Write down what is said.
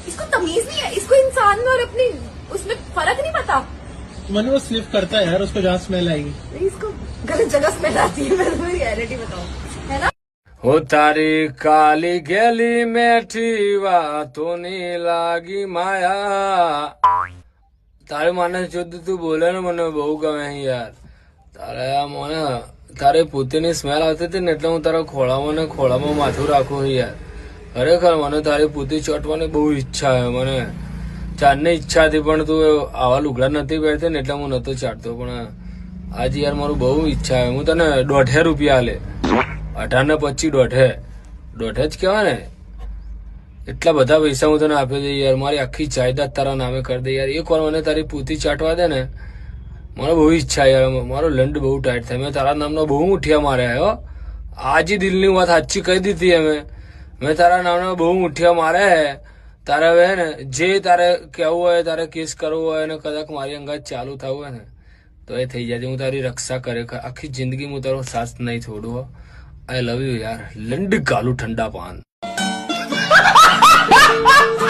इसको तमीज नहीं है, इसको इंसान में और अपनी उसमें फर्क नहीं पता। मन वो स्लिप करता है यार, उसको जहाँ स्मेल आएगी। इसको गलत जगह स्मेल आती है, मैं तुम्हें रियलिटी बताऊं, है ना। हो તારી કાલી ગેલી મેઠી વાતોની લાગી માયા તારે મને શુદ્ધ તું બોલે ને મને બહુ ગમે યાર તારે આ મને તારે પોતેની સ્મેલ આવતી હતી ને એટલે હું તારા ખોળામાં માથું રાખું યાર ખરેખર મને તારી પોતી ચોટવાની બહુ ઈચ્છા છે મને ચાંદની ઈચ્છા હતી પણ તું આવા લુગડા નથી પહેરતી ને એટલે હું નતો ચાટતો પણ આજે યાર મારું બહુ ઈચ્છા છે હું તને 1.5 રૂપિયા આલે 18 ને 25 1.5 જ કહેવાય ને એટલા બધા પૈસા હું તને આપી દઈ યાર મારી આખી જાયદાદ તારા નામે કરી દે યાર એક વાર મને તારી પૂતી ચાટવા દે ને મને બહુ ઈચ્છા યાર મારો લંડ બહુ ટાઈટ થાય મેં તારા નામનો બહુ મુઠિયા માર્યા હો આજે દિલની વાત સાચી કહી દીધી અમે મેં તારા નામનો બહુ મુઠિયા માર્યા હે તારે હવે ને જે તારે કહેવું હોય તારે કેસ કરવો હોય ને કદાચ મારી અંગાત ચાલુ થવું હોય ને તો એ થઈ જાય હું તારી રક્ષા કરે આખી જિંદગી હું તારો સાથ નહીં છોડું I love you यार लंड कालू ठंडा पान